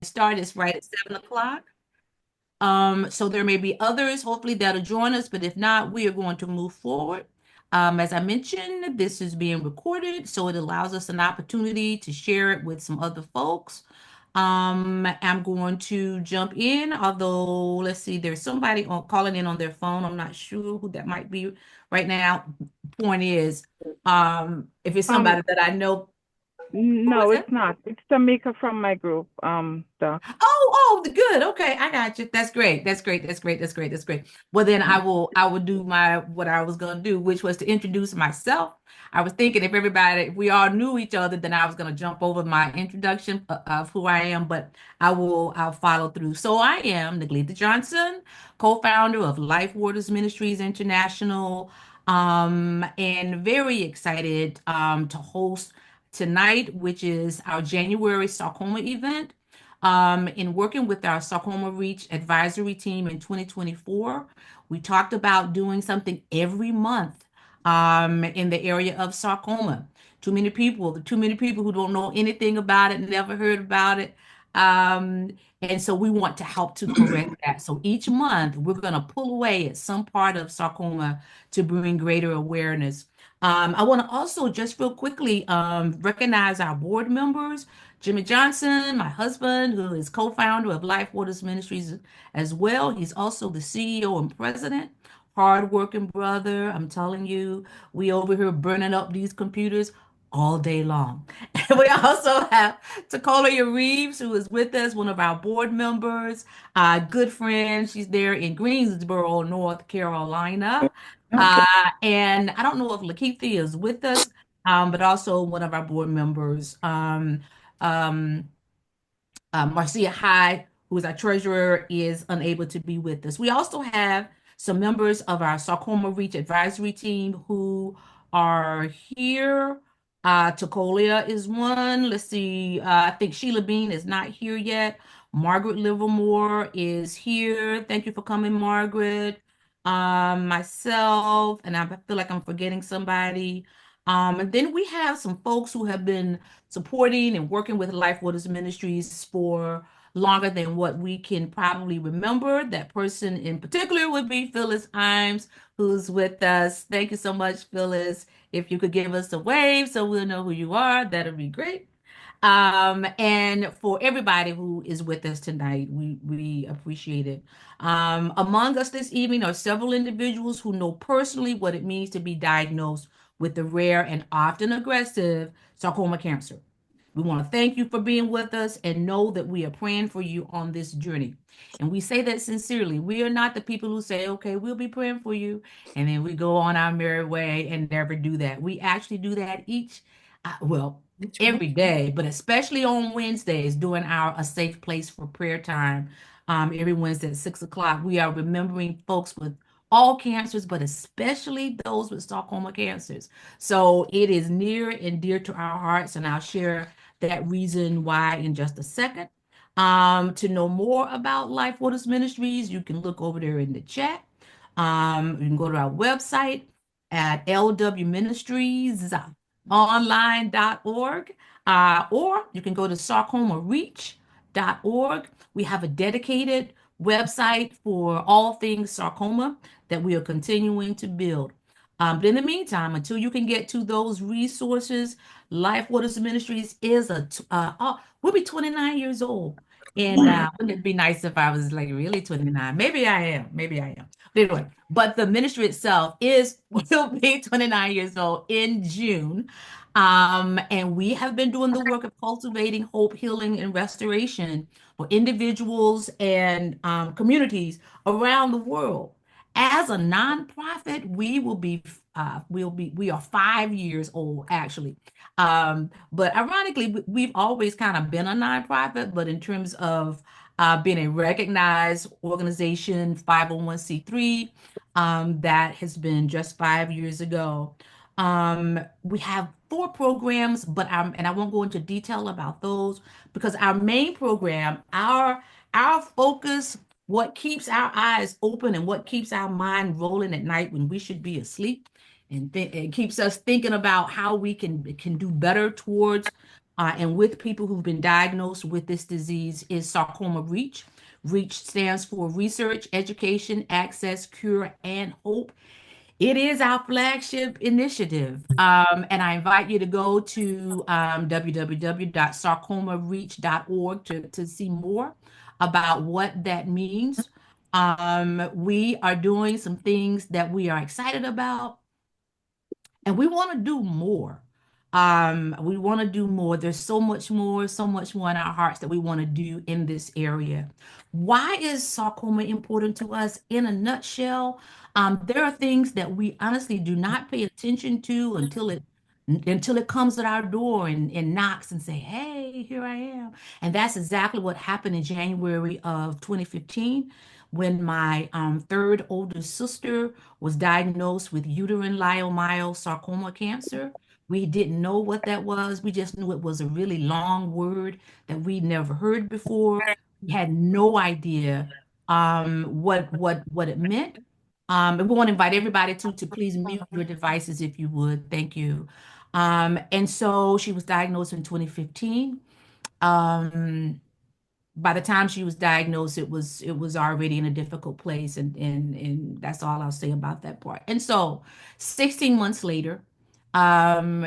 start is right at 7 o'clock. So there may be others, hopefully that'll join us, but if not, we are going to move forward. As I mentioned, this is being recorded, so it allows us an opportunity to share it with some other folks. I'm going to jump in, although let's see, there's somebody calling in on their phone. I'm not sure who that might be right now. Point is, if it's Um, somebody that I know, who no, is it? it's not. It's Tamika from my group. Doc. Good. Okay, I got you. That's great. That's great. That's great. That's great. That's great. Well, then I will do my what I was gonna do, which was to introduce myself. I was thinking if we all knew each other, then I was gonna jump over my introduction of who I am, but I'll follow through. So I am Neglita Johnson, co-founder of Life Waters Ministries International, and very excited to host tonight, which is our January Sarcoma event. In working with our Sarcoma Reach advisory team in 2024, we talked about doing something every month in the area of sarcoma. Too many people who don't know anything about it, never heard about it. Um, and so we want to help to correct that. So each month, we're going to pull away at some part of sarcoma to bring greater awareness. I want to also just real quickly recognize our board members. Jimmy Johnson, my husband, who is co-founder of Life Waters Ministries as well. He's also the CEO and president. Hardworking brother. I'm telling you, we over here burning up these computers all day long. And we also have Tacolia Reeves, who is with us, one of our board members, good friend. She's there in Greensboro, North Carolina. Okay. And I don't know if Lakeithia is with us, but also one of our board members. Um, Marcia Hyde, who is our treasurer, is unable to be with us. We also have some members of our Sarcoma Reach advisory team who are here. Tacolia is one. Let's see. I think Sheila Bean is not here yet. Margaret Livermore is here. Thank you for coming, Margaret. Myself, and I feel like I'm forgetting somebody. And then we have some folks who have been supporting and working with Life Waters Ministries for longer than what we can probably remember. That person in particular would be Phyllis Imes, who's with us. Thank you so much, Phyllis. If you could give us a wave so we'll know who you are, that'd be great. And for everybody who is with us tonight, we appreciate it. Among us this evening are several individuals who know personally what it means to be diagnosed with the rare and often aggressive sarcoma cancer. We want to thank you for being with us and know that we are praying for you on this journey. And we say that sincerely. We are not the people who say, okay, we'll be praying for you. And then we go on our merry way and never do that. We actually do that well, every day, but especially on Wednesdays during our A Safe Place for Prayer time. Every Wednesday at 6 o'clock, we are remembering folks with all cancers, but especially those with sarcoma cancers. So it is near and dear to our hearts, and I'll share that reason why in just a second. To know more about Life Waters Ministries, you can look over there in the chat. You can go to our website at lwministriesonline.org, or you can go to sarcomareach.org. We have a dedicated website for all things sarcoma that we are continuing to build. But in the meantime, until you can get to those resources, Life Waters Ministries is we'll be 29 years old. And wouldn't it be nice if I was like really 29? Maybe I am. Maybe I am. But anyway, but the ministry itself is will be 29 years old in June. And we have been doing the work of cultivating hope, healing, and restoration for individuals and communities around the world. As a nonprofit, we are 5 years old actually. But ironically, we've always kind of been a nonprofit, but in terms of being a recognized organization, 501(c)(3), that has been just 5 years ago. We have four programs, and I won't go into detail about those because our main program, our focus, what keeps our eyes open and what keeps our mind rolling at night when we should be asleep, and it keeps us thinking about how we can do better towards and with people who've been diagnosed with this disease is Sarcoma Reach. Reach stands for Research, Education, Access, Cure, and Hope. It is our flagship initiative. And I invite you to go to www.sarcomareach.org to see more about what that means. We are doing some things that we are excited about, and we want to do more. We want to do more. There's so much more in our hearts that we want to do in this area. Why is sarcoma important to us? In a nutshell, there are things that we honestly do not pay attention to until it comes at our door and knocks and say, "Hey, here I am." And that's exactly what happened in January of 2015 when my third oldest sister was diagnosed with uterine leiomyosarcoma cancer. We didn't know what that was. We just knew it was a really long word that we'd never heard before. We had no idea what it meant. And we want to invite everybody to please mute your devices if you would. Thank you. And so she was diagnosed in 2015. Um, by the time she was diagnosed, it was already in a difficult place, and that's all I'll say about that part. And so, 16 months later,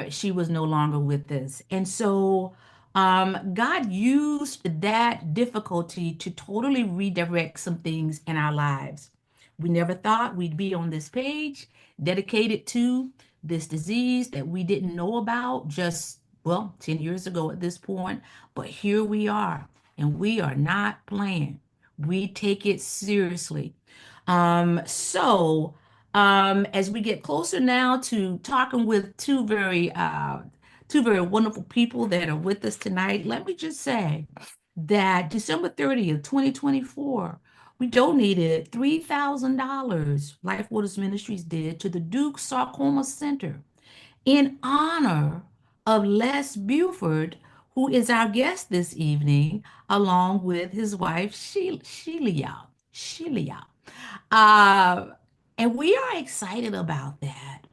she was no longer with us, and so God used that difficulty to totally redirect some things in our lives. We never thought we'd be on this page dedicated to this disease that we didn't know about just, well, 10 years ago at this point, but here we are and we are not playing. We take it seriously. As we get closer now to talking with two very wonderful people that are with us tonight, let me just say that December 30th, 2024, we donated $3,000, Life Waters Ministries did, to the Duke Sarcoma Center in honor of Les Buford, who is our guest this evening, along with his wife, Shelia. Shelia. Uh, and we are excited about that.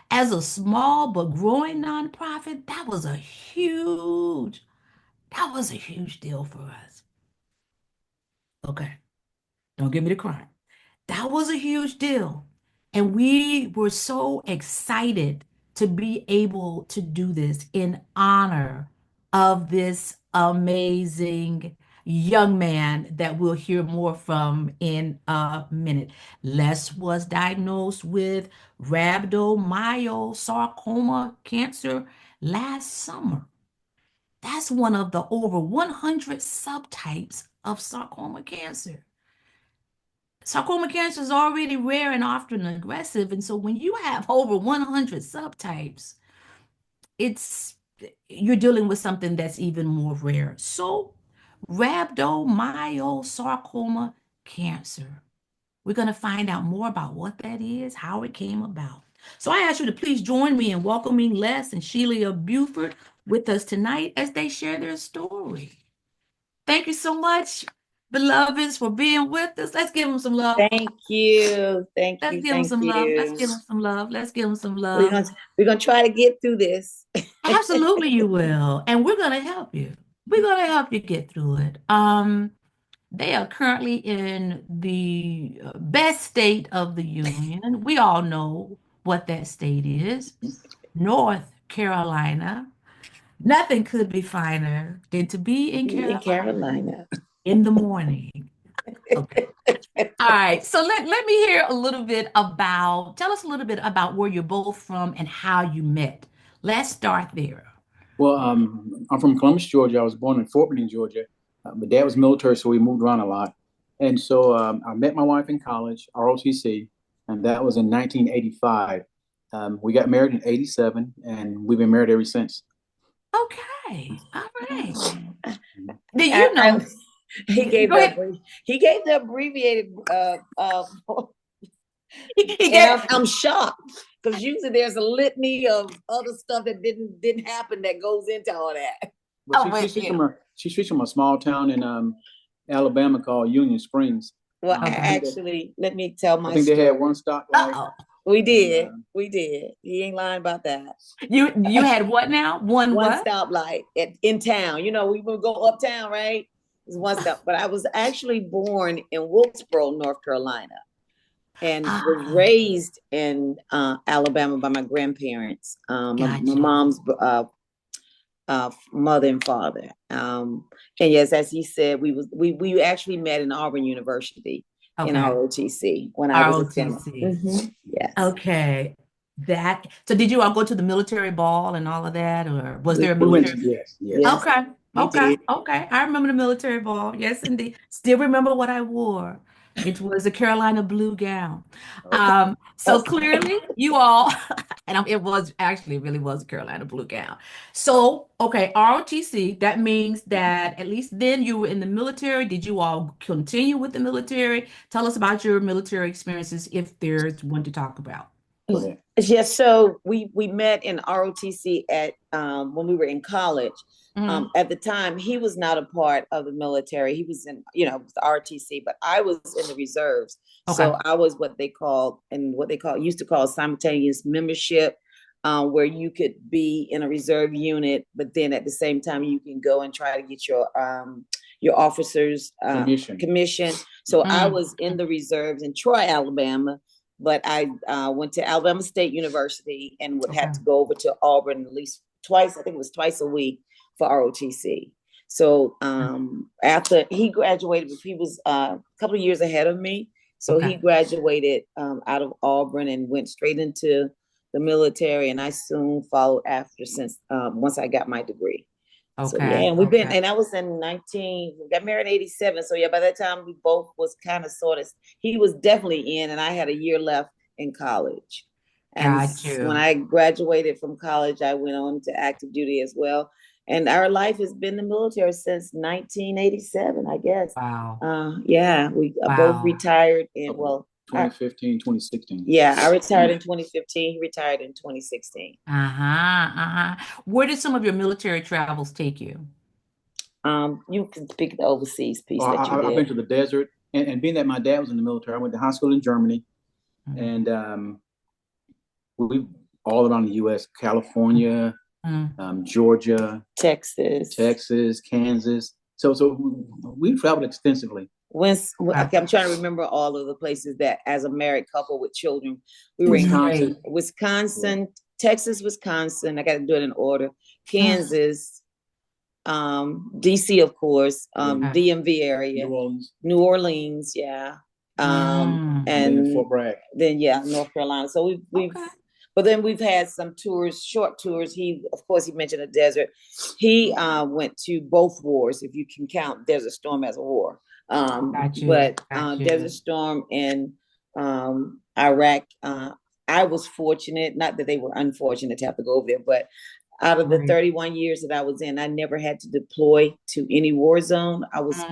As a small but growing nonprofit, that was a huge deal for us. Okay, don't get me to cry. That was a huge deal. And we were so excited to be able to do this in honor of this amazing young man that we'll hear more from in a minute. Les was diagnosed with rhabdomyosarcoma cancer last summer. That's one of the over 100 subtypes of sarcoma cancer. Sarcoma cancer is already rare and often aggressive. And so when you have over 100 subtypes, it's you're dealing with something that's even more rare. So rhabdomyosarcoma cancer. We're going to find out more about what that is, how it came about. So I ask you to please join me in welcoming Les and Shelia Buford with us tonight as they share their story. Thank you so much, beloveds, for being with us. Let's give them some love. Thank you. Thank Let's you. give them Thank some love. Let's you. give them some love. Let's give them some We're love. gonna we're gonna try to get through this. Absolutely, you will. And we're going to help you. We're going to help you get through it. They are currently in the best state of the union. We all know what that state is. North Carolina. Nothing could be finer than to be in In Carolina Carolina. in the morning. Okay. All right. So let me hear a little bit about, tell us a little bit about where you're both from and how you met. Let's start there. Well, I'm from Columbus, Georgia. I was born in Fort Benning, Georgia. My dad was military, so we moved around a lot. And so I met my wife in college, ROTC, and that was in 1985. We got married in 87, and we've been married ever since. Okay. All right. Did you know? He gave Go ahead. the abbreviated He and I'm shocked because usually there's a litany of other stuff that didn't happen that goes into all that. But she's from a small town in Alabama called Union Springs. Well, actually, let me tell my I think story. they had one stoplight. We did. And, We did. He ain't lying about that. You had what now? One One what? stoplight in town. You know, we would go uptown, right? It's one stop. But I was actually born in Wilkesboro, North Carolina, and was Ah, raised in Alabama by my grandparents, my gotcha. mom's mother and father. And yes, as he said, we actually met in Auburn University in Okay. ROTC when I was attending. ROTC. Yes. Okay. So did you all go to the military ball and all of that, or was there a we went to, military? yes, yes. Yes, Okay, we did. okay. I remember the military ball. Yes, indeed. Still remember what I wore. It was a Carolina blue gown. Okay. So clearly you all, it was actually it really was a Carolina blue gown. So, okay, ROTC, that means that at least then you were in the military. Did you all continue with the military? Tell us about your military experiences if there's one to talk about. Go ahead. Yes, so we met in ROTC at when we were in college. Mhm. At the time, he was not a part of the military. He was in, the ROTC, but I was in the reserves. Okay. So I was what they used to call simultaneous membership, where you could be in a reserve unit, but then at the same time you can go and try to get your officers commission. So I Mm. was in the reserves in Troy, Alabama. But I went to Alabama State University and would have Okay. to go over to Auburn at least twice. I think it was twice a week for ROTC. So after he graduated, he was a couple of years ahead of me. So he Okay. graduated out of Auburn and went straight into the military. And I soon followed after once I got my degree. So yeah, Okay. and Okay. and I was we got married in 87. So yeah, by that time we both was kind of sort of, he was definitely in, and I had a year left in college. And Got when you. I graduated from college, I went on to active duty as well. And our life has been the military since 1987, I guess. Wow. Yeah, we both Wow. retired in, well, 2015, 2016. yeah, I retired in 2015. He retired in 2016. Uh-huh. Uh-huh. Where did some of your military travels take you? You can speak the overseas piece Well, that you I've been did. to the desert, and being that my dad was in the military, I went to high school in Germany, Mhm. and we all around the U.S., California, Mhm. Georgia, Texas. Kansas. So we traveled extensively. Okay, I'm trying to remember all of the places that, as a married couple with children, we were in Wisconsin. Wisconsin, Texas, Wisconsin. I got to do it in order. Kansas, DC, of course, DMV area, New Orleans, yeah, Mm. and Fort Bragg. then yeah, North Carolina. So we've Okay. but then we've had some tours, short tours. Of course, he mentioned a desert. He went to both wars, if you can count Desert Storm as a war. Got you. But Got you. Desert Storm in Iraq, I was fortunate, not that they were unfortunate to have to go over there, but out of the Right. 31 years that I was in, I never had to deploy to any war zone.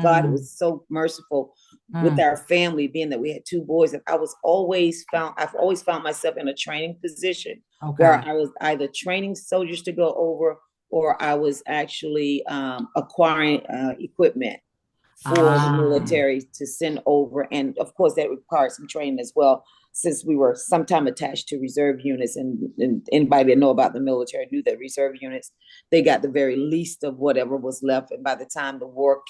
God was so merciful with our family, being that we had two boys, and I've always found myself in a training position where I was either training soldiers to go over, or I was actually acquiring equipment for the military to send over. And of course that required some training as well, since we were sometime attached to reserve units, and anybody that know about the military knew that reserve units, they got the very least of whatever was left. And by the time the war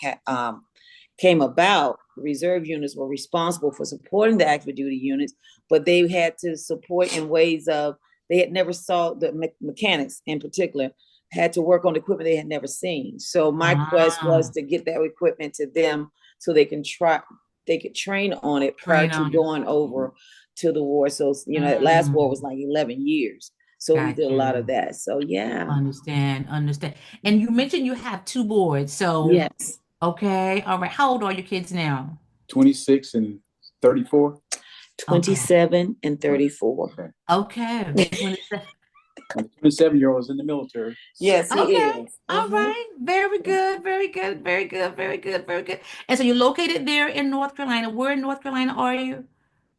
came about, reserve units were responsible for supporting the active duty units, but they had to support in ways of, they had never saw the mechanics in particular had to work on equipment they had never seen. So my quest was to get that equipment to them so they could train on it prior to going over to the war. So, that last war was like 11 years. So we did a lot of that. So yeah. Understand. And you mentioned you have two boys. So yes. Okay. All right. How old are your kids now? 26 and 34. 27 and 34. Okay. 27. 27-year-old is in the military. Yes, he Okay. is. All right. Very good. Very good. Very good. Very good. Very good. And so you're located there in North Carolina. Where in North Carolina are you?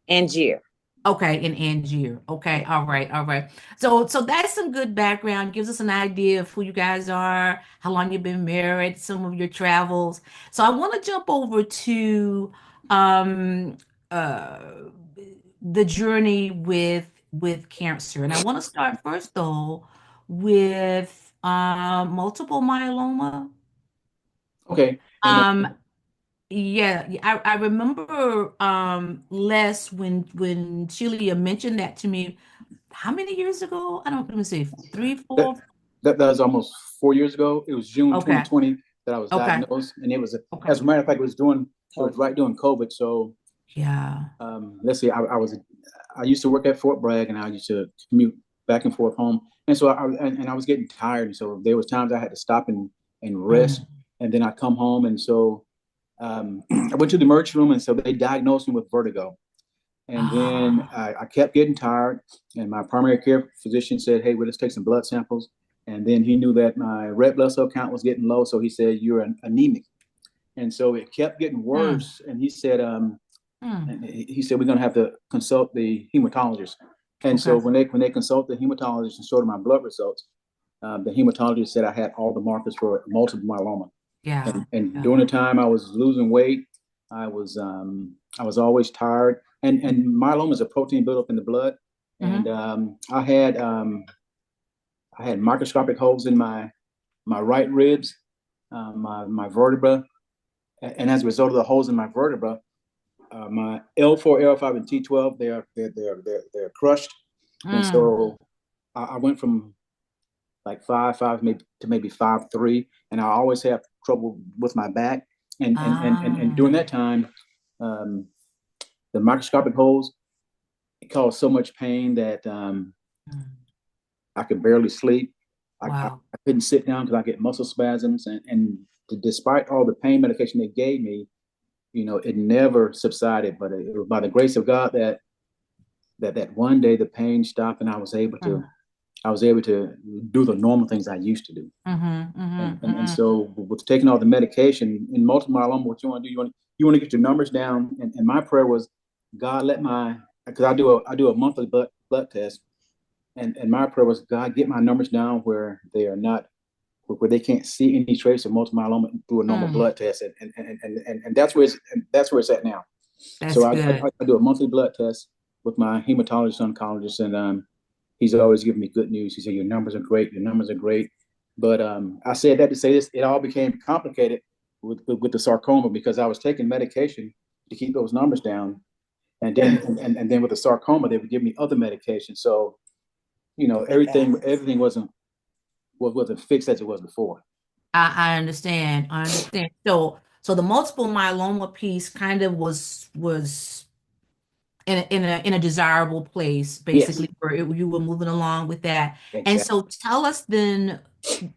Angier. Okay, in Angier. Okay, all right, all right. So that's some good background. Gives us an idea of who you guys are, how long you've been married, some of your travels. So I want to jump over to um uh the journey with cancer. And I want to start first though with multiple myeloma. Okay. And Um, yeah, I remember Les when Shelia mentioned that to me. How many years ago? I don't, let me see, three, that, four. that was almost 4 years ago. It was June Okay, 2020 that I was okay, diagnosed, and it was okay. as a matter of fact, it was right during COVID. So Yeah. let's see, I used to work at Fort Bragg, and I used to commute back and forth home, and so I was getting tired, and so there was times I had to stop and rest, Mm. and then I'd come home, and so I went to the emergency room, and so they diagnosed me with vertigo. And then Ah. I kept getting tired, and my primary care physician said, "Hey, well, let's take some blood samples." And then he knew that my red blood cell count was getting low, so he said, "You're anemic." And so it kept getting Mm. worse. And Mm. he said, "We're going to have to consult the hematologist." And so Okay. when they consult the hematologist and showed him my blood results, the hematologist said I had all the markers for multiple myeloma. Yeah. And Yeah. during the time I was losing weight, I was always tired. And myeloma is a protein buildup in the blood. And Hmm. I had microscopic holes in my right ribs, my vertebra, and as a result of the holes in my vertebra, my L4, L5, and T12 they're crushed, and Mm. so I went from like 5'5" maybe 5'3", and I always have trouble with my back. And Ah. during that time, um, the microscopic holes it caused so much pain that Mm. I could barely sleep. Wow. I couldn't sit down because I get muscle spasms, and despite all the pain medication they gave me, it never subsided. But it was by the grace of God that one day the pain stopped, and Mm. I was able to do the normal things I used to do. Mm-hmm. Mm-hmm. And Mm-hmm. so with taking all the medication in multiple myeloma, what you want to do, you want to get your numbers down. And my prayer was, God, because I do a monthly blood test, and my prayer was, God, get my numbers down where they are not, where they can't see any trace of multiple myeloma through a normal Mm. blood test, and that's where it's at now. So That's good. I do a monthly blood test with my hematologist oncologist, and he's always giving me good news. He said, "Your numbers are great. Your numbers are great." But I said that to say this: it all became complicated with the sarcoma because I was taking medication to keep those numbers down, and then with the sarcoma, they would give me other medication. So everything wasn't fixed as it was before. I understand. I understand. So the multiple myeloma piece kind of was in a desirable place, Yes, basically, where you were moving along with that. And exactly. so tell us then,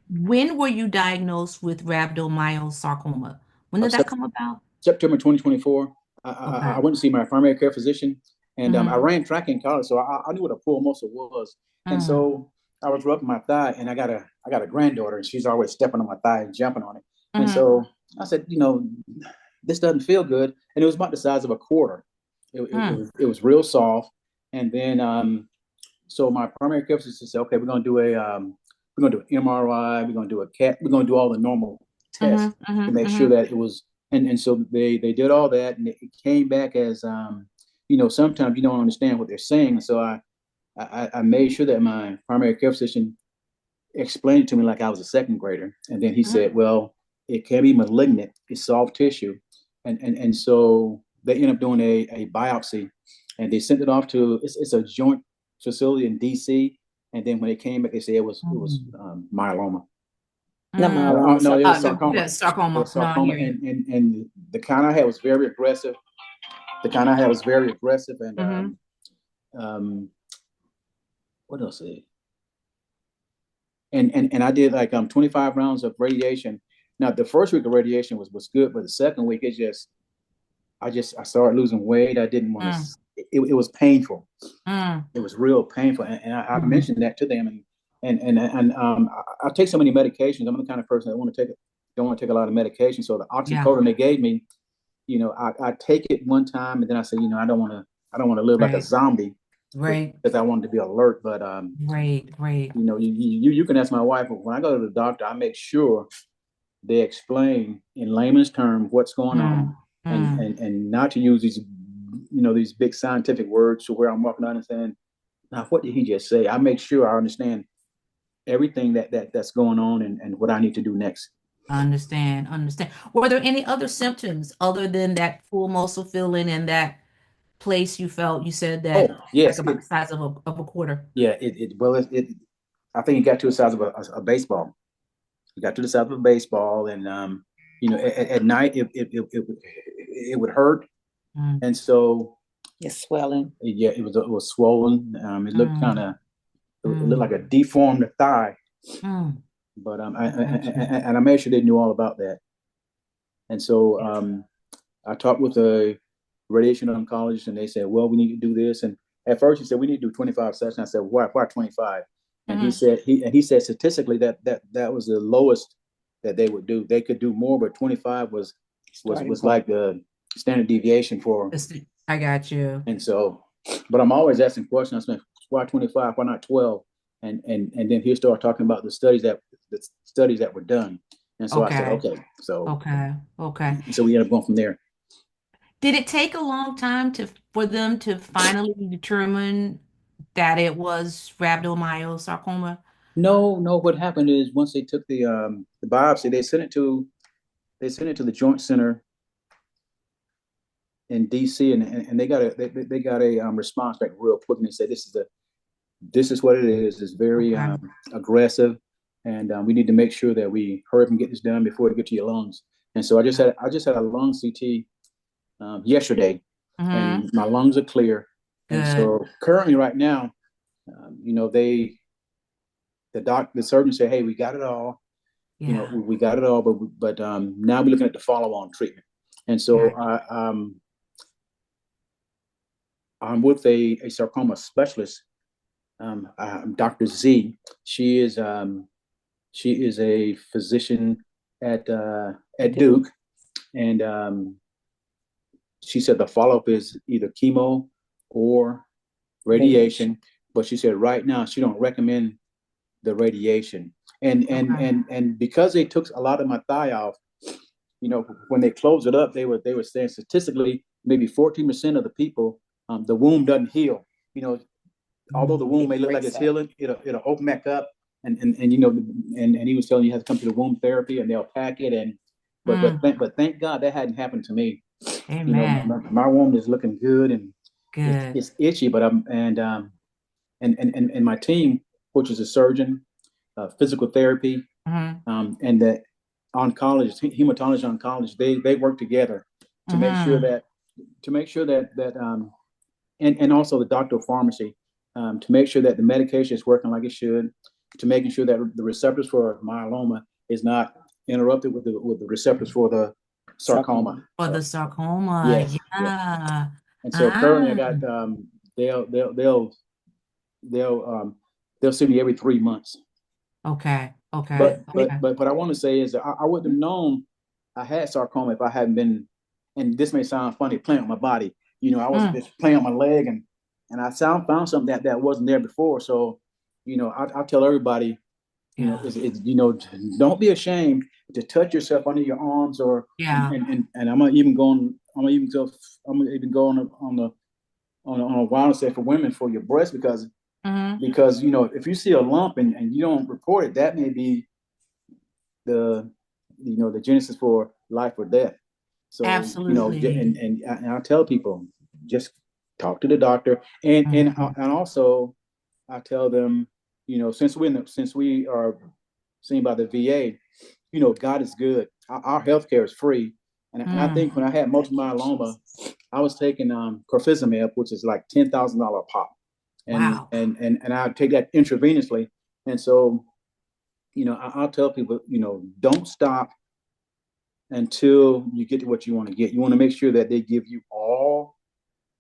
when were you diagnosed with rhabdomyosarcoma? When did that come about? September 2024, I Okay. went to see my primary care physician, and I Mm-hmm. ran track in college, so I knew what a pull muscle was. And Mm. so I was rubbing my thigh, and I got a granddaughter, and she's always stepping on my thigh and jumping on it. And Mm-hmm. so I said, this doesn't feel good, and it was about the size of a quarter. Mm. It was real soft, and then so my primary care physician said, okay, we're gonna do an MRI, we're gonna do a CAT, we're gonna do all the normal Mm-hmm. tests to Mm-hmm. make sure Mm-hmm. that it was. And so they did all that, and it came back as sometimes you don't understand what they're saying. So I made sure that my primary care physician explained it to me like I was a second grader, and then he Mm-hmm. said, well, it can be malignant, it's soft tissue, and so they ended up doing a biopsy, and they sent it off to it's a joint facility in DC, and then when it came back, they said it was Mm. myeloma. Not Mm. myeloma, No, it was The sarcoma. It sarcoma. was No, I sarcoma, hear you. and the kind I had was very aggressive. The kind I had was very aggressive, and Mm-hmm. um, what else? And I did like 25 rounds of radiation. Now the first week of radiation was good, but the second week I started losing weight. I didn't want to. Mm. It was painful. Mm. It was real painful, and I Mm-hmm. mentioned that to them, and I take so many medications. I'm the kind of person that don't want to take a lot of medication. So the Yeah. oxycodone they gave me, I take it one time, and then I say, I don't want to live like a Right. zombie Right. because I wanted to be alert. But Right. Right. you can ask my wife. When I go to the doctor, I make sure they explain in layman's terms what's going on, Mm. Mm. and not to use these these big scientific words to where I'm walking out and saying, now, what did he just say? I make sure I understand everything that's going on and what I need to do next. Understand. Were there any other symptoms other than that full muscle feeling and that place you felt? You said Oh, that yes. like about the size of a quarter. Yeah, I think it got to the size of a baseball. It got to the size of a baseball, and at night it would hurt, and so it's swelling. yeah, it was swollen. It looked it looked like a deformed thigh, but I made sure they knew all about that, and so I talked with a radiation oncologist, and they said, well, we need to do this, and at first he said we need to do 25 sessions. I said, why 25? And he said statistically that was the lowest that they would do. They could do more, but 25 was like the standard deviation for. I got you. And so, but I'm always asking questions. I said, why 25? Why not 12? And then he'll start talking about the studies that were done. And so I said, okay. So okay. So we ended up going from there. Did it take a long time for them to finally determine that it was rhabdomyosarcoma? No. What happened is once they took the biopsy, they sent it to the Joint Center in DC, and they got a response back real quick, and they said this is what it is. It's very aggressive, and we need to make sure that we hurry up and get this done before it gets to your lungs. And so I just had a lung CT yesterday, and my lungs are clear. Good. And so currently, right now, the surgeon said, "Hey, we got it all. Yeah. We got it all, but now we're looking at the follow-on treatment." And so I'm with a sarcoma specialist, Dr. Z. She is a physician at Duke, and she said the follow-up is either chemo or radiation, but she said right now she don't recommend the radiation. And because they took a lot of my thigh off, when they closed it up, they were saying statistically maybe 14% of the people, the wound doesn't heal. Although the wound may look like it's healing, it'll open back up, and he was telling you have to come to the wound therapy, and they'll pack it, but thank God that hadn't happened to me. Amen. My wound is looking good, and it's itchy, but and my team, which is a surgeon, physical therapy, and the oncologist, hematology oncologist, they work together to make sure that and also the doctor of pharmacy, to make sure that the medication is working like it should, to making sure that the receptors for myeloma is not interrupted with the receptors for the sarcoma. For the sarcoma, yes, yeah. Yes. And so currently I got they'll see me every 3 months. Okay. But what I want to say is that I wouldn't have known I had sarcoma if I hadn't been, and this may sound funny, playing on my body. I was just playing on my leg, and I found something that wasn't there before. So, I'll tell everybody, don't be ashamed to touch yourself under your arms, or and I'm gonna even go on a wild say for women for your breast, because if you see a lump and you don't report it, that may be the genesis for life or death. So absolutely, and I tell people, just talk to the doctor, and also I tell them, since we are seen by the VA, God is good. Our healthcare is free, and I think when I had multiple myeloma, I was taking corfizimab, which is like $10,000 a pop, and I take that intravenously, and so I'll tell people, don't stop until you get to what you want to get. You want to make sure that they give you all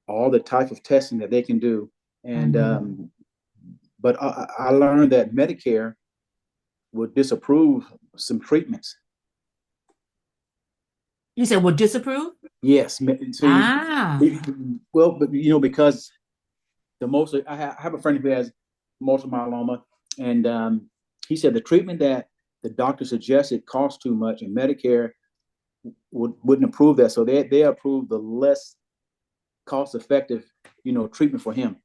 the type of testing that they can do, and but I learned that Medicare would disapprove some treatments. You said would disapprove? Yes. Well, but because I have a friend who has multiple myeloma, and he said the treatment that the doctor suggested cost too much, and Medicare wouldn't approve that, so they approved the less cost-effective, treatment for him.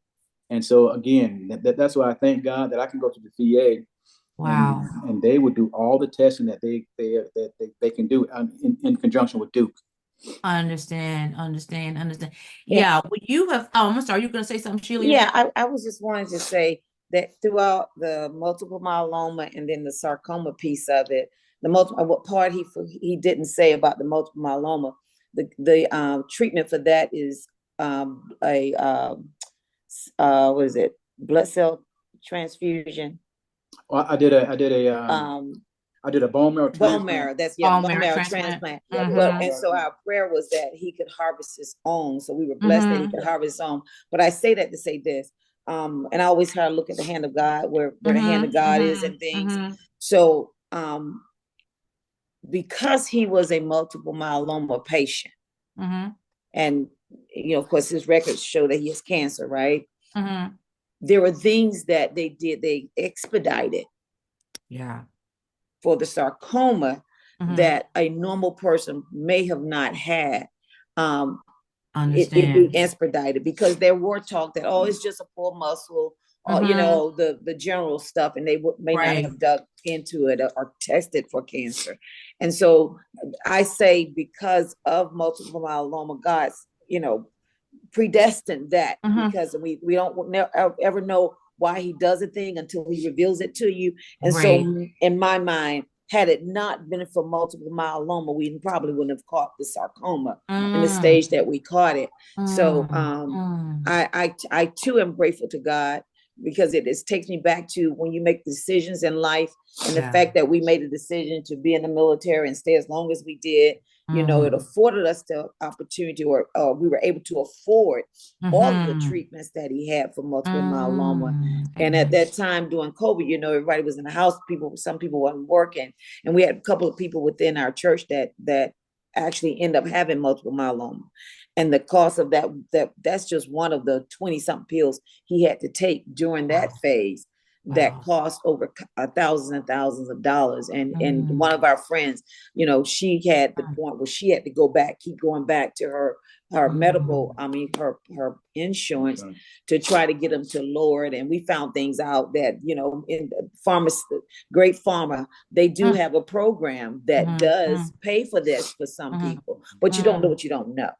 And so again, that's why I thank God that I can go to the VA. Wow. And they would do all the testing that they can do in conjunction with Duke. Understand. Yeah. Well, you have, I'm sorry, you going to say something, Shelia? Yeah, I was just wanting to say that throughout the multiple myeloma and then the sarcoma piece of it, what part he didn't say about the multiple myeloma, the treatment for that is what is it? Blood cell transfusion. Well, I did a bone marrow transplant. Bone marrow, bone marrow transplant. And so our prayer was that he could harvest his own. So we were blessed that he could harvest his own. But I say that to say this, and I always try to look at the hand of God, where the hand of God is and things. So because he was a multiple myeloma patient, and of course his records show that he has cancer, right? There were things that they did, they expedited. Yeah. For the sarcoma that a normal person may have not had. It be expedited, because there were talk that, it's just a poor muscle, or the general stuff, and they may not have dug into it or tested for cancer. And so I say, because of multiple myeloma, God's predestined that, because we don't ever know why he does a thing until he reveals it to you. And so in my mind, had it not been for multiple myeloma, we probably wouldn't have caught the sarcoma in the stage that we caught it. So I too am grateful to God, because it takes me back to when you make decisions in life, and the fact that we made a decision to be in the military and stay as long as we did. It afforded us the opportunity, or we were able to afford all of the treatments that he had for multiple myeloma. And at that time during COVID, everybody was in the house. Some people weren't working, and we had a couple of people within our church that actually end up having multiple myeloma. And the cost of that's just one of the 20-something pills he had to take during that phase. That cost over thousands and thousands of dollars. And one of our friends, she had the point where she had to keep going back to her medical, her insurance, to try to get them to lower it. And we found things out that, in pharmacy, Great Pharma, they do have a program that does pay for this for some people, but you don't know what you don't know.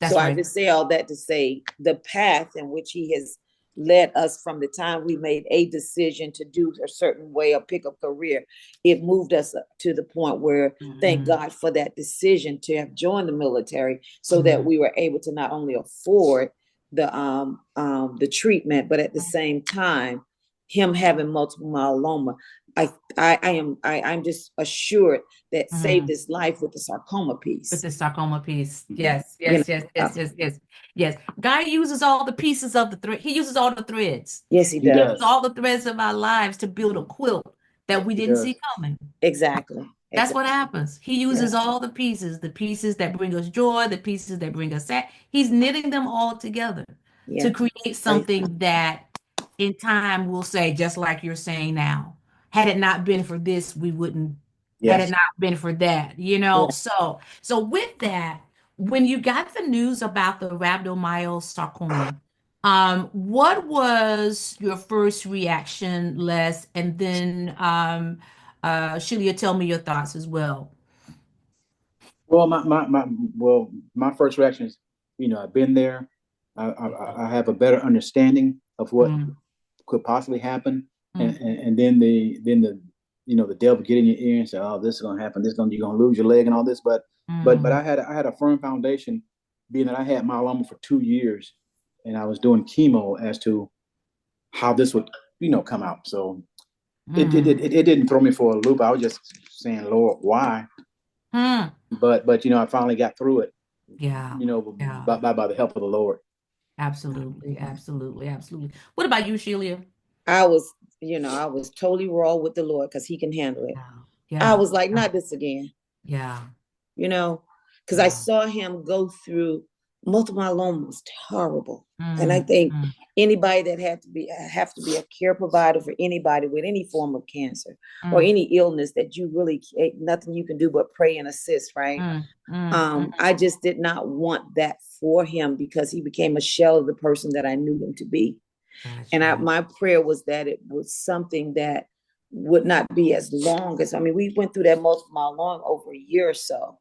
I just say all that to say the path in which he has led us from the time we made a decision to do a certain way or pick a career, it moved us up to the point where, thank God for that decision to have joined the military, so that we were able to not only afford the treatment, but at the same time, him having multiple myeloma, I'm just assured that saved his life with the sarcoma piece. With the sarcoma piece. Yes. God uses all the pieces of the thread. He uses all the threads. Yes, he does. He uses all the threads of our lives to build a quilt that we didn't see coming. Exactly. That's what happens. He uses all the pieces that bring us joy, the pieces that bring us sad. He's knitting them all together to create something that in time we'll say, just like you're saying now, had it not been for this, we wouldn't. Had it not been for that, So with that, when you got the news about the rhabdomyosarcoma, what was your first reaction, Les? And then Shelia, tell me your thoughts as well. Well, my first reaction is, I've been there. I have a better understanding of what could possibly happen, and then the devil get in your ear and say, "Oh, this is going to happen. You're going to lose your leg and all this." But I had a firm foundation, being that I had myeloma for 2 years, and I was doing chemo as to how this would come out. So it didn't throw me for a loop. I was just saying, "Lord, why?" But I finally got through it. By the help of the Lord. Absolutely. What about you, Shelia? I was totally raw with the Lord, because he can handle it. I was like, not this again. Yeah. Because I saw him go through multiple myeloma was horrible. And I think anybody that have to be a care provider for anybody with any form of cancer or any illness that you really nothing you can do but pray and assist, right? I just did not want that for him because he became a shell of the person that I knew him to be. Gotcha. And my prayer was that it was something that would not be as long as, I mean, we went through that multiple myeloma over a year or so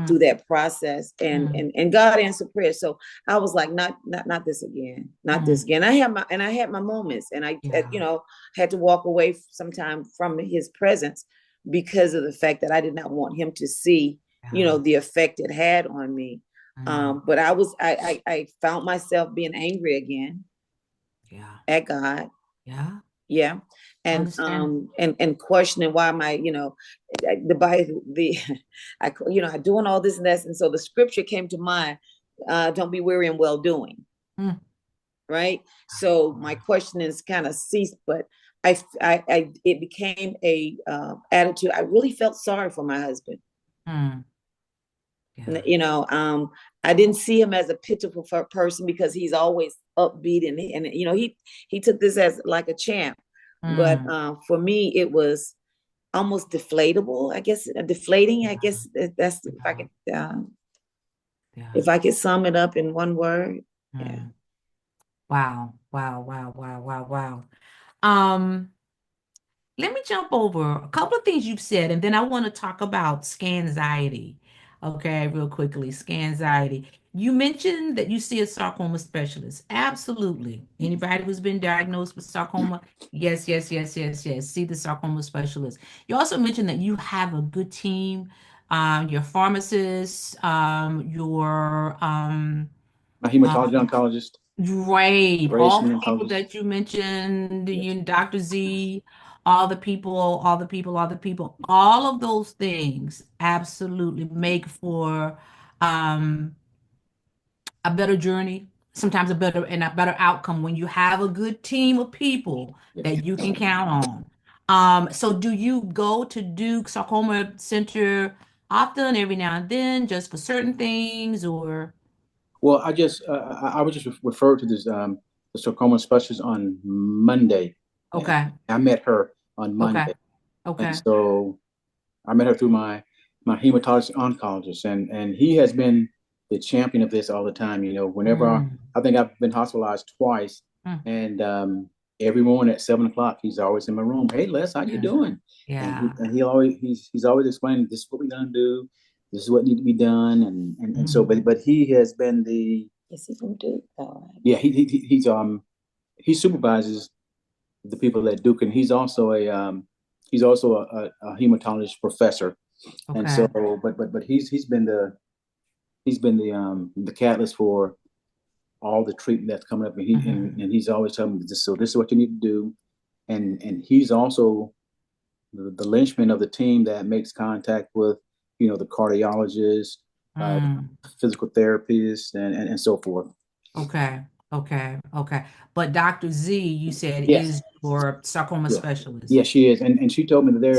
through that process, and God answered prayer. So I was like, not this again, not this again. I had my moments, and I had to walk away sometime from his presence because of the fact that I did not want him to see, the effect it had on me. But I found myself being angry again. At God. Yeah. And and questioning why am I, the Bible, I doing all this and that. And so the scripture came to mind, don't be weary in well doing. Right. So my questionings kind of ceased, but it became a attitude. I really felt sorry for my husband. I didn't see him as a pitiful person because he's always upbeat and he took this as like a champ. But for me, it was almost deflatable, I guess, deflating. I guess that's if I could sum it up in one word. Yeah. Wow. Let me jump over a couple of things you've said, and then I want to talk about scanxiety. Okay, real quickly, scanxiety. You mentioned that you see a sarcoma specialist. Absolutely. Anybody who's been diagnosed with sarcoma, yes. See the sarcoma specialist. You also mentioned that you have a good team, your pharmacist, your My hematology oncologist. Right. All the people that you mentioned, Dr. Z, all the people, all of those things absolutely make for a better journey, sometimes a better outcome when you have a good team of people that you can count on. So do you go to Duke Sarcoma Center often, every now and then, just for certain things, or? Well, I was just referred to this the sarcoma specialist on Monday. Okay. I met her on Monday. Okay. And so I met her through my hematologist oncologist, and he has been the champion of this all the time. Whenever I think I've been hospitalized twice, and every morning at 7 o'clock, he's always in my room. Hey, Les, how you doing? Yeah. And he's always explaining, this is what we're gonna do. This is what needs to be done, and so, but he has been the. Is he from Duke? All right. Yeah, he supervises the people at Duke, and he's also a hematologist professor, and so, but he's been the catalyst for all the treatment that's coming up, and he's always telling me this. So this is what you need to do, and he's also the linchpin of the team that makes contact with the cardiologist, physical therapist, and so forth. Okay. But Dr. Z, you said, yes. is your sarcoma specialist. Yes, she is, and she told me that there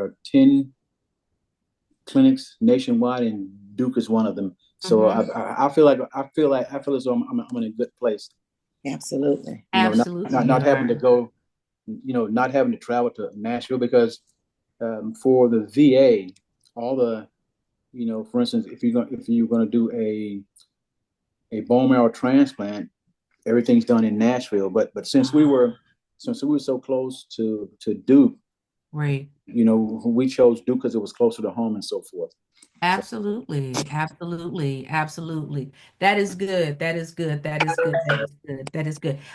are 10 clinics nationwide, and Duke is one of them. So I feel as though I'm in a good place. Absolutely. Absolutely. Not having to go, not having to travel to Nashville, because for the VA, all the, for instance, if you're going to do a bone marrow transplant, everything's done in Nashville. But since we were so close to Duke, right? We chose Duke because it was closer to home and so forth. Absolutely. That is good. I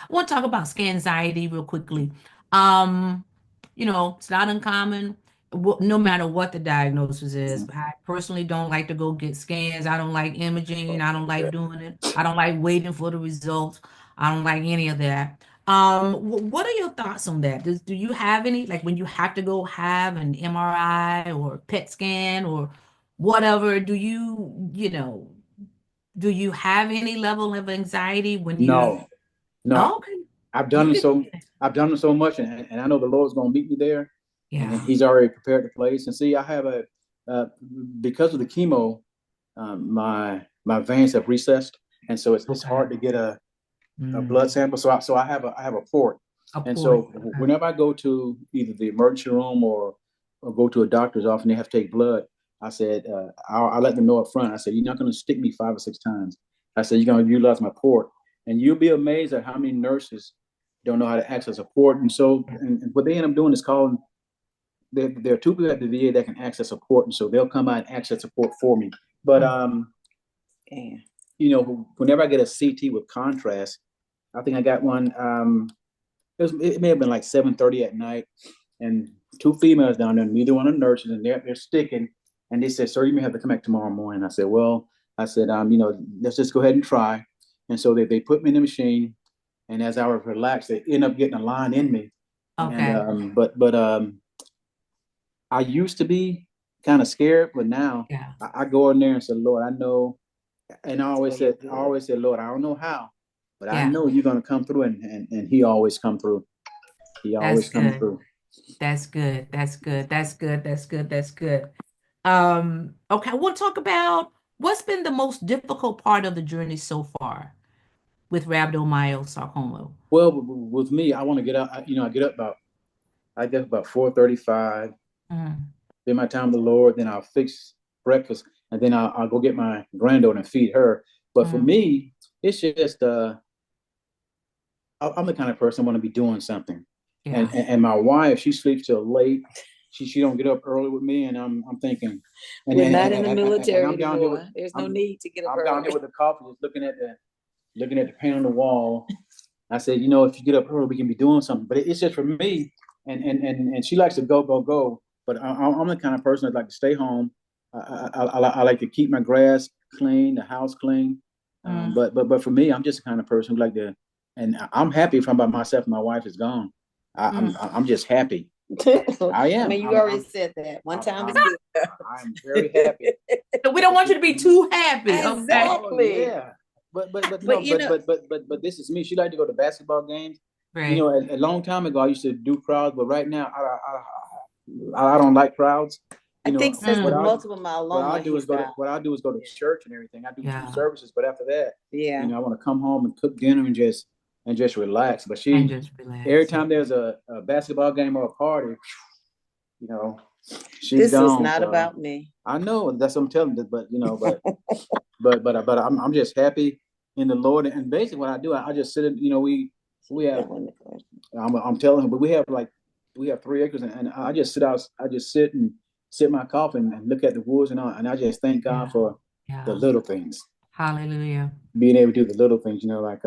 want to talk about scanxiety real quickly. It's not uncommon, no matter what the diagnosis is. I personally don't like to go get scans. I don't like imaging. I don't like doing it. I don't like waiting for the results. I don't like any of that. What are your thoughts on that? Do you have any, like, when you have to go have an MRI or PET scan or whatever, do you have any level of anxiety when you? No. Oh, okay. I've done it so much, and I know the Lord's going to meet me there. Yeah. And he's already prepared the place. And see, I have because of the chemo, my veins have recessed, and so it's hard to get a blood sample. So I have a port, and so whenever I go to either the emergency room or go to a doctor's office and they have to take blood, I said I'll let them know up front. I said, you're not going to stick me 5 or 6 times. I said, you're going to utilize my port, and you'll be amazed at how many nurses don't know how to access a port. And so and what they end up doing is calling. There are 2 people at the VA that can access a port, and so they'll come out and access a port for me. But you know, whenever I get a CT with contrast, I think I got one. It may have been like 7:30 at night, and 2 females down there, neither one of the nurses, and they're sticking. And they said, "Sir, you may have to come back tomorrow morning." I said, "Well," I said, you know, let's just go ahead and try." And so they put me in the machine, and as I was relaxed, they end up getting a line in me. Okay. And, but I used to be kind of scared, but now I go in there and say, "Lord, I know," and I always said, "Lord, I don't know how, but I know you're going to come through," and He always come through. He always comes through. That's good. That's good. That's good. That's good. That's good. Okay, I want to talk about what's been the most difficult part of the journey so far with rhabdomyosarcoma. Well, with me, I want to get up. You know, I get up about 4:35. Then my time with the Lord. Then I'll fix breakfast, and then I'll go get my granddaughter and feed her. But for me, it's just I'm the kind of person I want to be doing something. And my wife, she sleeps till late. She don't get up early with me, and I'm thinking, we're not in the military anymore. There's no need to get up early. I'm down here with the coffee, just looking at the paint on the wall. I said, you know, if you get up early, we can be doing something. But it's just for me, and she likes to go. But I'm the kind of person that like to stay home. I like to keep my grass clean, the house clean. But for me, I'm just the kind of person who like to, and I'm happy if I'm by myself and my wife is gone. I'm just happy. I am. I mean, you already said that. One time is good. I'm very happy. So we don't want you to be too happy. Exactly. Oh, yeah. But this is me. She liked to go to basketball games. Right. You know, a long time ago I used to do crowds, but right now I don't like crowds. I think since the multiple myeloma, what I do is go to church and everything. I do 2 services, but after that, you know, I want to come home and cook dinner and just relax. But every time there's a basketball game or a party, you know, she's gone. This is not about me. I know, that's what I'm telling you. But you know, but I'm just happy in the Lord. And basically, what I do, I just sit in. You know, we have. I'm telling him, but we have 3 acres, and I just sit out. I just sit and sip my coffee and look at the woods and I just thank God for the little things. Hallelujah. Being able to do the little things, you know, like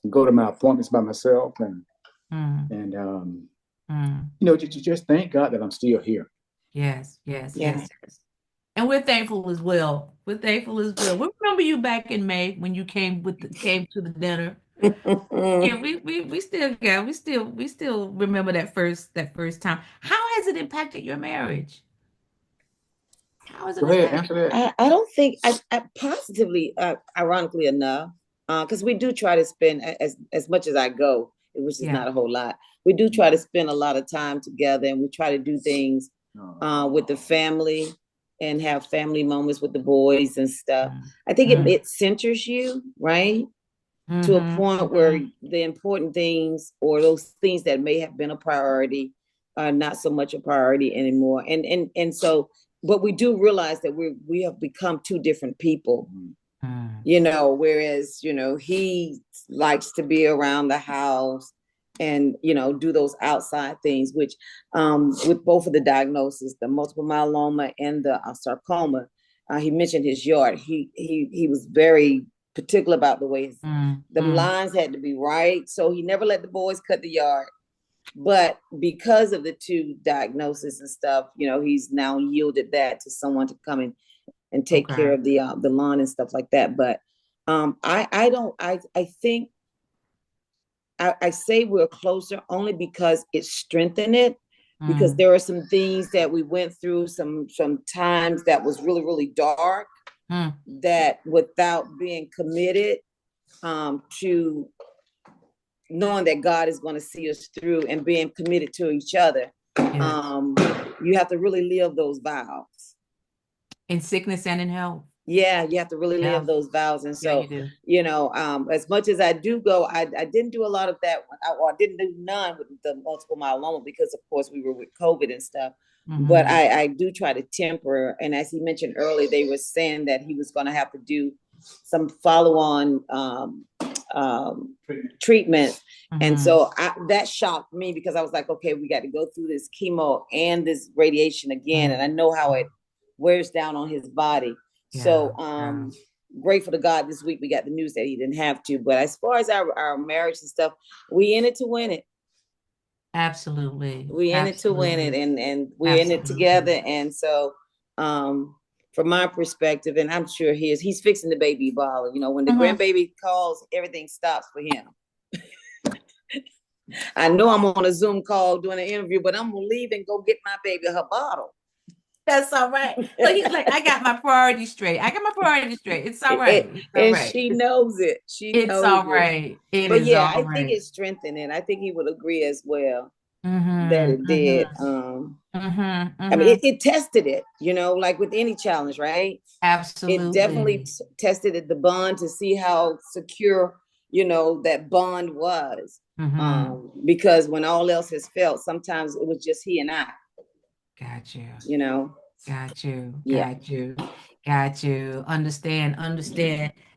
go to my appointments by myself and you know, just thank God that I'm still here. Yes. And we're thankful as well. We remember you back in May when you came to the dinner. Yeah, we still remember that first time. How has it impacted your marriage? How has it impacted? I don't think I positively, ironically enough, because we do try to spend as much as I go, which is not a whole lot. We do try to spend a lot of time together, and we try to do things with the family and have family moments with the boys and stuff. I think it centers you, right? To a point where the important things or those things that may have been a priority are not so much a priority anymore. And so, but we do realize that we have become 2 different people, you know, whereas, you know, he likes to be around the house and, you know, do those outside things, which with both of the diagnoses, the multiple myeloma and the sarcoma, he mentioned his yard. He was very particular about the way the lines had to be right. So he never let the boys cut the yard. But because of the 2 diagnoses and stuff, you know, he's now yielded that to someone to come in and take care of the lawn and stuff like that. But I think I say we're closer only because it strengthened it. Because there are some things that we went through, some times that was really, really dark. That without being committed to knowing that God is going to see us through and being committed to each other, you have to really live those vows. In sickness and in health. Yeah, you have to really Yeah. live those vows. And Yeah, so, you do. you know, as much as I do go, I didn't do a lot of that. I didn't do none with the multiple myeloma because, of course, we were with COVID and stuff. But I do try to temper. And as he mentioned earlier, they were saying that he was going to have to do some follow-on treatment. And so that shocked me because I was like, okay, we got to go through this chemo and this radiation again. And I know how it wears down on his body. So grateful to God this week we got the news that he didn't have to. But as far as our marriage and stuff, we in it to win it. Absolutely. We in it to win it, and we're in it together. And so from my perspective, and I'm sure he's fixing the baby bottle. You know, when the grandbaby calls, everything stops for him. I know I'm on a Zoom call doing an interview, but I'm gonna leave and go get my baby her bottle. That's all right. So he's like, I got my priorities straight. It's all right. It's all right. She knows it. It's all right. But yeah, I think it strengthened it. I think he would agree as well that it did. I mean, it tested it, you know, like with any challenge, right? Absolutely. It definitely tested it, the bond, to see how secure, you know, that bond was. Because when all else has failed, sometimes it was just he and I. Got you. You know. Got you. Yeah. Got you. Understand.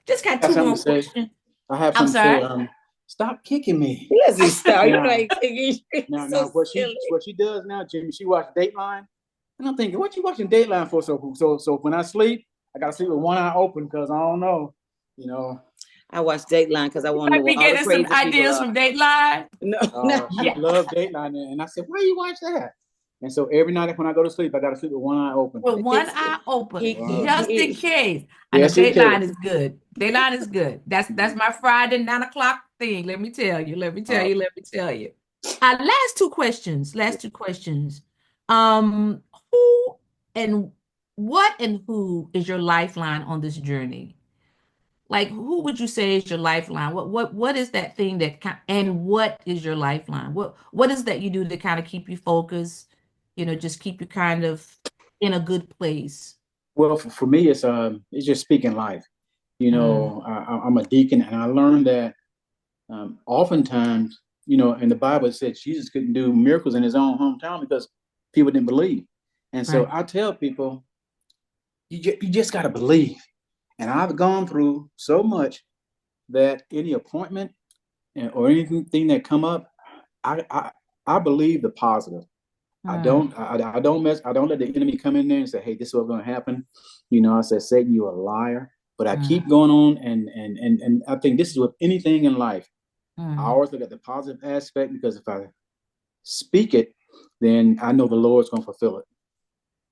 Just got two more questions. I have something to say. Stop kicking me. Leslie, stop. Now, what she does now, Jimmy, she watches Dateline. And I'm thinking, what you watching Dateline for? So when I sleep, I gotta sleep with one eye open because I don't know, you know. I watch Dateline because I want to know what all the crazy some ideas from Dateline. No. I love Dateline, and I said, why you watch that? And so every night when I go to sleep, I got to sleep with one eye open. With one eye open, just in case. I know Dateline is good. Dateline is good. That's my Friday 9 o'clock thing. Let me tell you. Last two questions. Who and what and who is your lifeline on this journey? Like, who would you say is your lifeline? What is that thing and what is your lifeline? What is that you do to kind of keep you focused? You know, just keep you kind of in a good place. Well, for me, it's just speaking life. You know, I'm a deacon, and I learned that oftentimes, you know, in the Bible it said Jesus couldn't do miracles in his own hometown because people didn't believe. And so I tell people, you just got to believe. And I've gone through so much that any appointment or anything that come up, I believe the positive. I don't let the enemy come in there and say, hey, this is what's going to happen. You know, I said, Satan, you're a liar. But I keep going on, and I think this is with anything in life. I always look at the positive aspect, because if I speak it, then I know the Lord's going to fulfill it.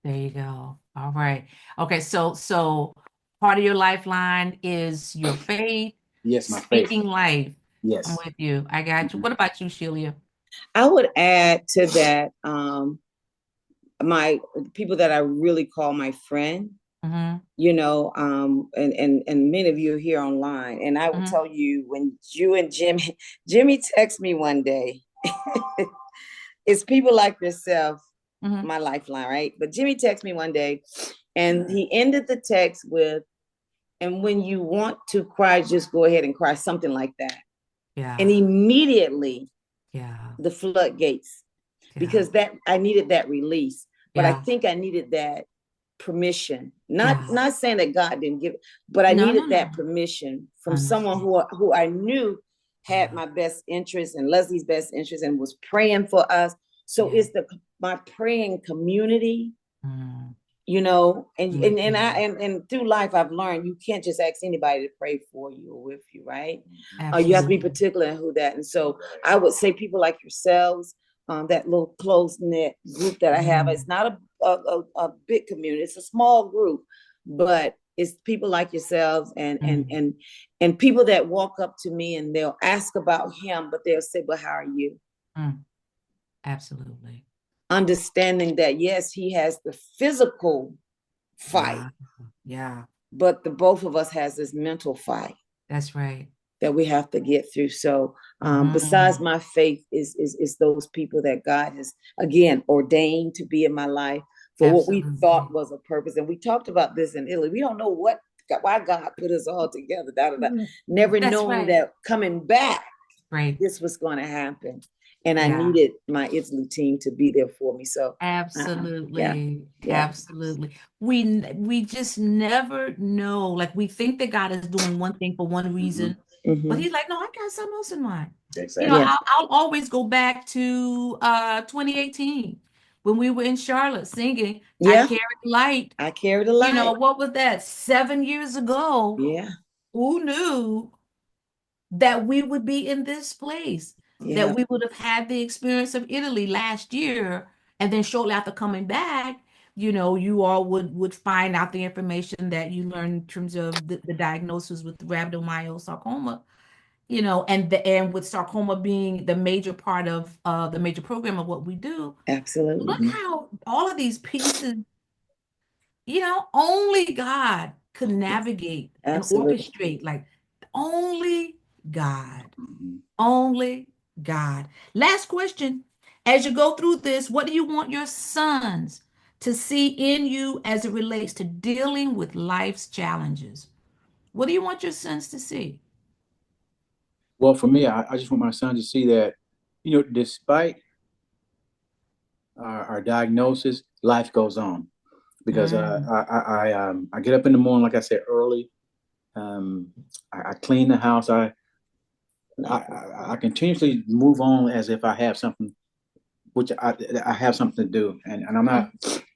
There you go. All right. Okay. So part of your lifeline is your faith. Yes, my faith. Speaking life. Yes. I'm with you. I got you. What about you, Shelia? I would add to that my people that I really call my friend, you know, and many of you are here online. And I will tell you, when you and Jimmy text me one day, it's people like yourself, my lifeline, right? But Jimmy texted me one day, and he ended the text with, and when you want to cry, just go ahead and cry, something like that. Yeah. And immediately, the floodgates, because that I needed that release, but I think I needed that permission. Not saying that God didn't give it, but I needed that permission from someone who I knew had my best interest and Leslie's best interest and was praying for us. So it's my praying community. You know, and through life, I've learned you can't just ask anybody to pray for you or with you, right? You have to be particular in who that. And so I would say people like yourselves, that little close-knit group that I have. It's not a big community. It's a small group, but it's people like yourselves and people that walk up to me and they'll ask about him, but they'll say, "But how are you?" Absolutely. Understanding that, yes, he has the physical fight, but the both of us has this mental fight. That's right. That we have to get through. So besides my faith is those people that God has, again, ordained to be in my life. for what we Absolutely. thought was a purpose. And we talked about this in Italy. We don't know why God put us all together, never That's knowing right. that coming back, Right. this was going to happen. And I Yeah. needed my Italy team to be there for me. So Absolutely. yeah. Absolutely. We just never know. Like we think that God is doing one thing for one reason, but he's like, no, I got something else in mind. You know, Yeah. I'll always go back to 2018 when we were in Charlotte singing I Yeah. Carry the Light. I carried a You know, light. what was that? 7 years ago. Yeah. Who knew that we would be in this place, Yeah. that we would have had the experience of Italy last year, and then shortly after coming back, you know, you all would find out the information that you learned in terms of the diagnosis with rhabdomyosarcoma, you know, and with sarcoma being the major part of the major program of what we do. Absolutely. Look how all of these pieces, you know, only God could navigate and Absolutely. orchestrate, like only God. Only God. Last question. As you go through this, what do you want your sons to see in you as it relates to dealing with life's challenges? What do you want your sons to see? Well, for me, I just want my son to see that, you know, despite our diagnosis, life goes on. Because I get up in the morning, like I said, early. I clean the house. I continuously move on as if I have something, which I have something to do, and I'm not,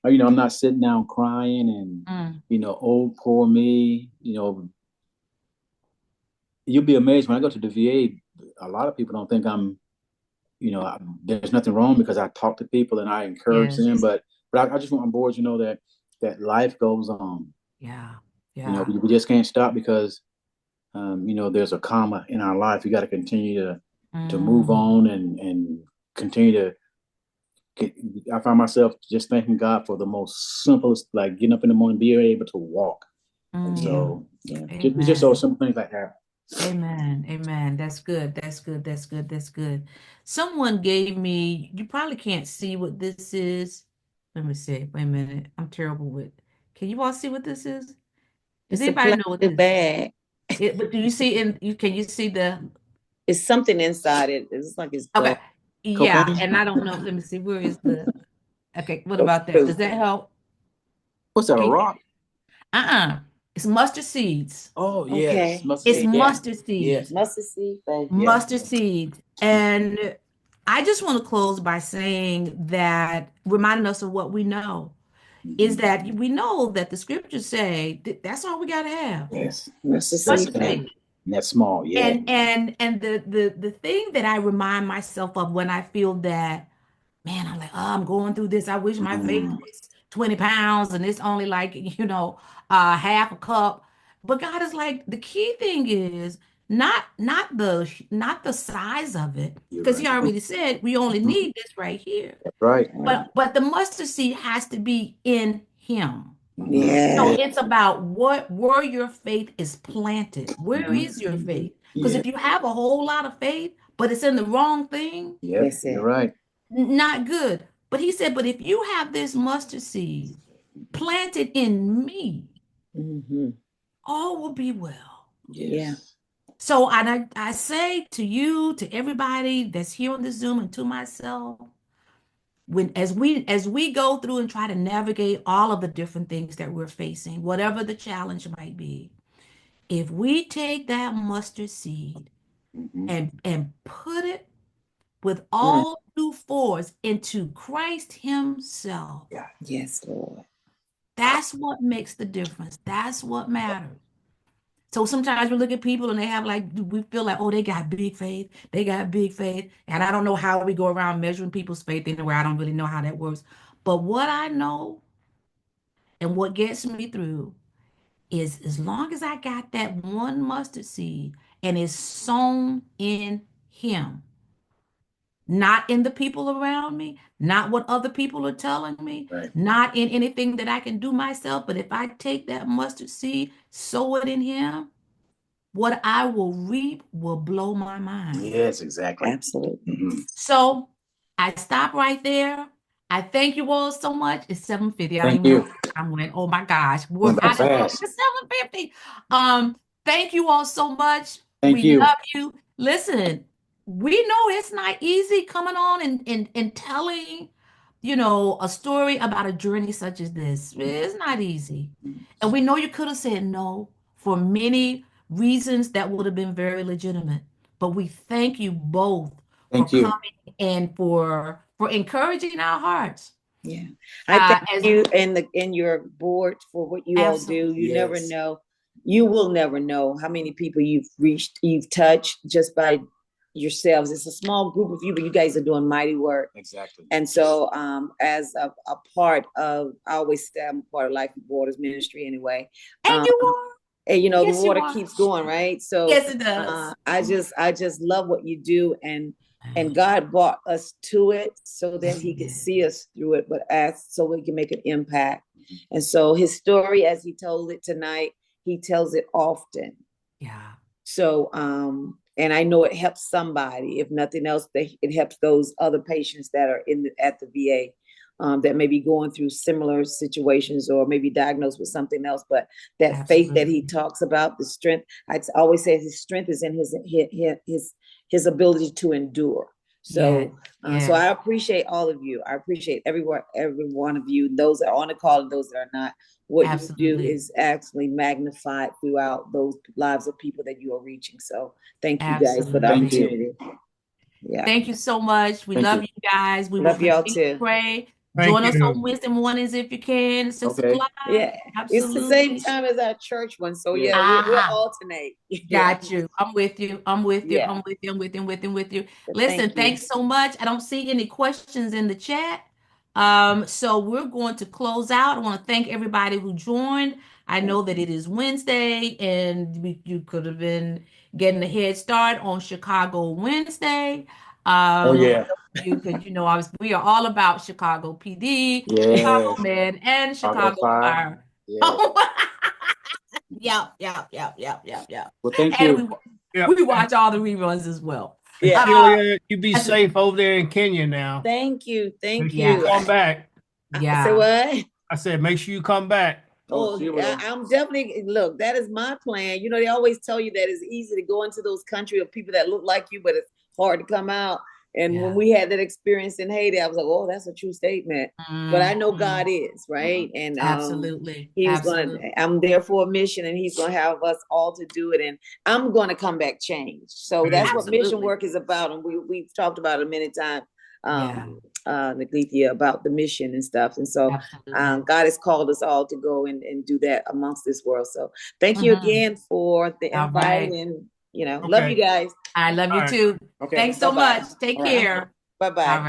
you know, I'm not sitting down crying and you know, oh poor me. You know, you'll be amazed when I go to the VA. A lot of people don't think I'm, you know, there's nothing wrong because I talk to people and I encourage Yes. them. But I just want my boys to know that life goes on. Yeah. You know, Yeah. we just can't stop because you know, there's a comma in our life. We got to continue to move on and continue to get. I find myself just thanking God for the most simplest, like getting up in the morning, being able to walk. And so, it's just so Amen. simple things like that. Amen. Amen. That's good. That's good. That's good. That's good. Someone gave me, you probably can't see what this is. Let me see. Wait a minute. I'm terrible with. Can you all see what this is? Does It's a anybody know what plastic this is? bag. But do you see can you see the It's something inside it. It's like it's gold. okay. Yeah, Cocaine? and I don't know. Let me see. Where is the okay, what about that? Does that help? What's that? A Can rock? uh-uh. It's mustard seeds. Oh yes, Okay. mustard It's seed. Yeah, mustard yeah, seeds. Mustard seed, baby. yeah. Mustard seeds. And I just want to close by saying that, reminding us of what we know, is that we know that the scriptures say that's all we got to have. Yes, Mustard Mustard seed, baby. seed. that's small. Yeah. And the thing that I remind myself of when I feel that, man, I'm like, oh, I'm going through this. I wish my faith was 20 pounds and it's only like, you know, half a cup. But God is like, the key thing is not the size of it, You're because he right. already said we only need this right here. Right. But the mustard seed has to be in him. So Yeah. it's about where your faith is planted. Where is your faith? Because Yeah. if you have a whole lot of faith, but it's in the wrong thing, Yep. That's it. You're right. not good. But he said, but if you have this mustard seed planted in me, Mm-hmm. all will be well. Yeah. So I say to you, to everybody that's here on the Zoom, and to myself, when as we go through and try to navigate all of the different things that we're facing, whatever the challenge might be, if we take that mustard seed and put it with all due force into Christ Himself, Yes, Lord. that's what makes the difference. That's what matters. So sometimes we look at people and they have like, we feel like, oh, they got big faith. They got big faith. And I don't know how we go around measuring people's faith anywhere. I don't really know how that works. But what I know and what gets me through is as long as I got that one mustard seed and it's sown in Him, not in the people around me, not what other people are telling me, Right. not in anything that I can do myself. But if I take that mustard seed, sow it in Him, what I will reap will blow my mind. Yes, exactly. Absolutely. Mm-hmm. So I stop right there. I thank you all so much. It's 7:50. I don't Thank even know you. what time went. Oh my gosh. Went by I didn't know it fast. was 7:50. Thank you all so much. Thank We you. love you. Listen, we know it's not easy coming on and telling, a story about a journey such as this. It's not easy. And we know you could have said no for many reasons that would have been very legitimate. But we thank you both for Thank you. coming and for encouraging our hearts. Yeah. I thank As you and your board for what you all do. You never Yes. know. You will never know how many people you've reached, you've touched just by yourselves. It's a small group of you, but you guys are doing mighty work. Exactly. And so as a part of, I always say I'm part of Life Waters Ministry anyway. and you are. And Yes, the you water are. keeps going, right? So Yes, it does. I just love what you do, and God brought us to it so that He could see us through it, but so we can make an impact. And so His story, as He told it tonight, He tells it often. Yeah. So and I know it helps somebody. If nothing else, it helps those other patients that are at the VA. That may be going through similar situations or maybe diagnosed with something else, but that faith that he talks about, the strength, I always say his strength is in his ability to endure. So, so I appreciate all of you. I appreciate every one of you, those that are on the call and those that are not. What you do is actually magnified throughout those lives of people that you are reaching. So thank you guys for the opportunity. Yeah. Thank you so much. We love you guys. We love will y'all continue too. to pray. Thank Join us you. on Wednesday mornings if you can, 6 o'clock. Yeah, Absolutely. it's the same time as our church one. So yeah, we'll alternate. Got you. I'm with you. I'm with you. Yeah. I'm with you. I'm with you. I'm with you. I'm with you. But Listen, thanks so much. I don't see any questions in the chat. So we're going to close out. I want to thank everybody who joined. I know that it is Wednesday, and you could have been getting a head start on Chicago Wednesday. Oh yeah. We are all about Chicago PD, Yes. Chicago Med, and Chicago Fire. Yeah. Yeah. Well, thank And you. we watch all the reruns as well. Yeah. Shelia, you be safe over there in Kenya now. Thank you. Make sure you come back. Yeah. So what? I said, make sure you come back. I'm definitely, look, that is my plan. They always tell you that it's easy to go into those countries of people that look like you, but it's hard to come out. And when we had that experience in Haiti, I was like, oh, that's a true statement. But I know God is, right? And absolutely. I'm there for a mission, and He's going to have us all to do it. And I'm going to come back changed. So that's what mission work is about. And we've talked about it many times. Naglithia, about the mission and stuff. And so God has called us all to go and do that amongst this world. So thank you again for the invite, and love you guys. I love you too. Thanks so much. Take care. Bye-bye.